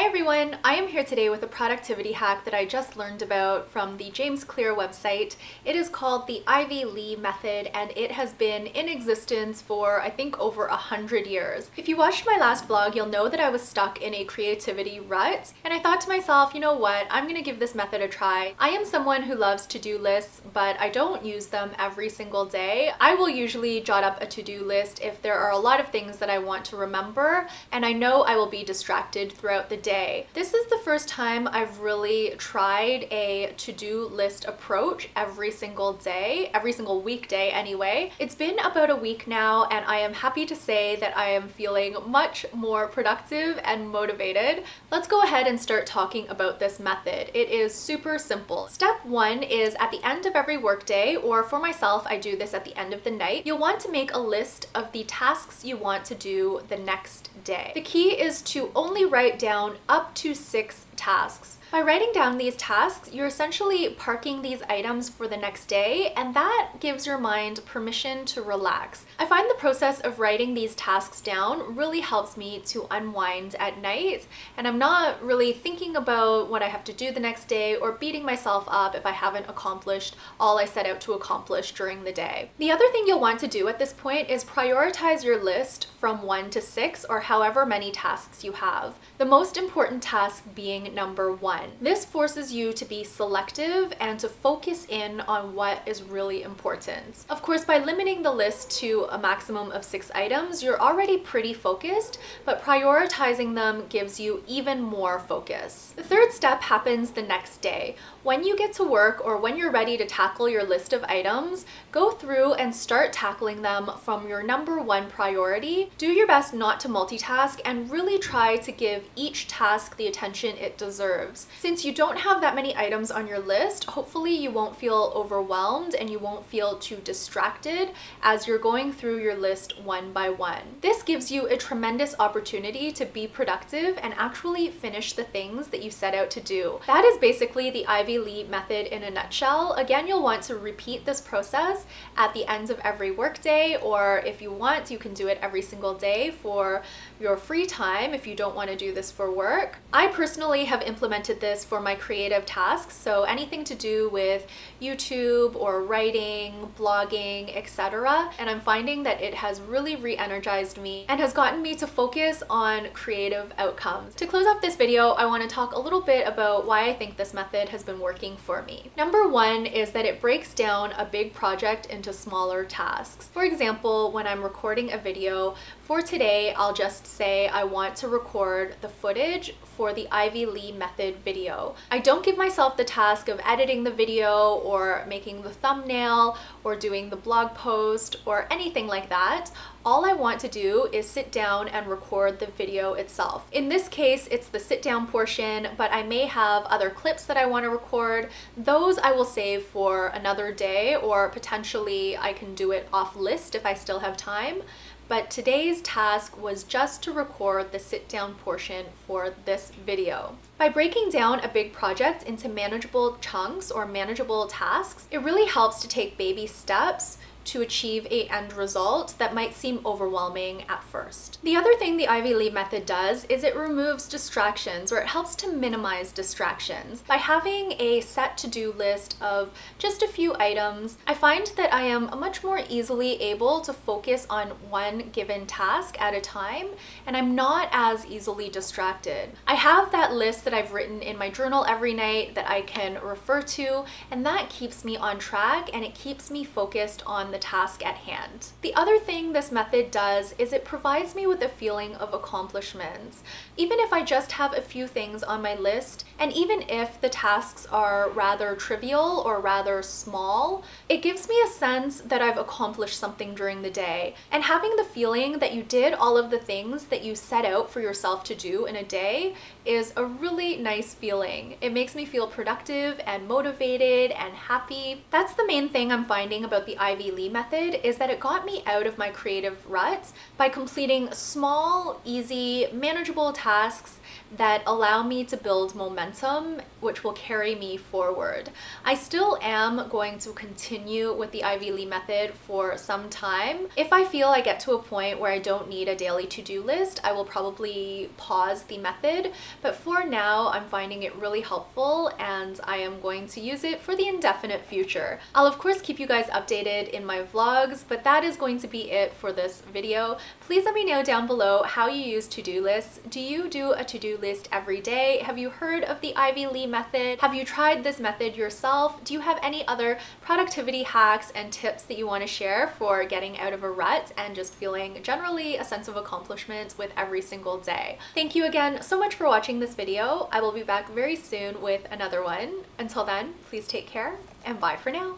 everyone, I am here today with a productivity hack that I just learned about from the James Clear website. It is called the Ivy Lee method and it has been in existence for I think over 100 years. If you watched my last vlog, you'll know that I was stuck in a creativity rut and I thought to myself, you know what, I'm gonna give this method a try. I am someone who loves to-do lists, but I don't use them every single day. I will usually jot up a to-do list if there are a lot of things that I want to remember and I know I will be distracted throughout the day. This is the first time I've really tried a to-do list approach every single day, every single weekday anyway. It's been about a week now and I am happy to say that I am feeling much more productive and motivated. Let's go ahead and start talking about this method. It is super simple. Step one is at the end of every workday, or for myself, I do this at the end of the night. You'll want to make a list of the tasks you want to do the next day. The key is to only write down up to 6 tasks. By writing down these tasks, you're essentially parking these items for the next day, and that gives your mind permission to relax. I find the process of writing these tasks down really helps me to unwind at night, and I'm not really thinking about what I have to do the next day or beating myself up if I haven't accomplished all I set out to accomplish during the day. The other thing you'll want to do at this point is prioritize your list from 1 to 6 or however many tasks you have. The most important task being number 1. This forces you to be selective and to focus in on what is really important. Of course, by limiting the list to a maximum of 6 items, you're already pretty focused, but prioritizing them gives you even more focus. The third step happens the next day. When you get to work or when you're ready to tackle your list of items, go through and start tackling them from your number 1 priority. Do your best not to multitask and really try to give each task the attention it deserves. Since you don't have that many items on your list, hopefully you won't feel overwhelmed and you won't feel too distracted as you're going through your list one by one. This gives you a tremendous opportunity to be productive and actually finish the things that you set out to do. That is basically the Ivy Lee method in a nutshell. Again, you'll want to repeat this process at the end of every workday, or if you want, you can do it every single day for your free time if you don't want to do this for work. I personally have implemented this for my creative tasks, so anything to do with YouTube or writing, blogging, etc. And I'm finding that it has really re-energized me and has gotten me to focus on creative outcomes. To close off this video, I want to talk a little bit about why I think this method has been working for me. Number 1 is that it breaks down a big project into smaller tasks. For example, when I'm recording a video, for today, I'll just say I want to record the footage for the Ivy Lee method video. I don't give myself the task of editing the video or making the thumbnail or doing the blog post or anything like that. All I want to do is sit down and record the video itself. In this case, it's the sit down portion, but I may have other clips that I want to record. Those I will save for another day, or potentially I can do it off list if I still have time. But today's task was just to record the sit down portion for this video. By breaking down a big project into manageable chunks or manageable tasks, it really helps to take baby steps to achieve an end result that might seem overwhelming at first. The other thing the Ivy Lee method does is it removes distractions, or it helps to minimize distractions. By having a set to-do list of just a few items, I find that I am much more easily able to focus on one given task at a time, and I'm not as easily distracted. I have that list that I've written in my journal every night that I can refer to, and that keeps me on track and it keeps me focused on the task at hand. The other thing this method does is it provides me with a feeling of accomplishment. Even if I just have a few things on my list, and even if the tasks are rather trivial or rather small, it gives me a sense that I've accomplished something during the day. And having the feeling that you did all of the things that you set out for yourself to do in a day is a really nice feeling. It makes me feel productive and motivated and happy. That's the main thing I'm finding about the Ivy Lee Lee method is that it got me out of my creative rut by completing small, easy, manageable tasks that allow me to build momentum, which will carry me forward. I still am going to continue with the Ivy Lee method for some time. If I feel I get to a point where I don't need a daily to-do list, I will probably pause the method, but for now I'm finding it really helpful and I am going to use it for the indefinite future. I'll of course keep you guys updated in my vlogs, but that is going to be it for this video. Please let me know down below how you use to-do lists. Do you do a to-do list every day? Have you heard of the Ivy Lee method? Have you tried this method yourself? Do you have any other productivity hacks and tips that you want to share for getting out of a rut and just feeling generally a sense of accomplishment with every single day? Thank you again so much for watching this video. I will be back very soon with another one. Until then, please take care and bye for now.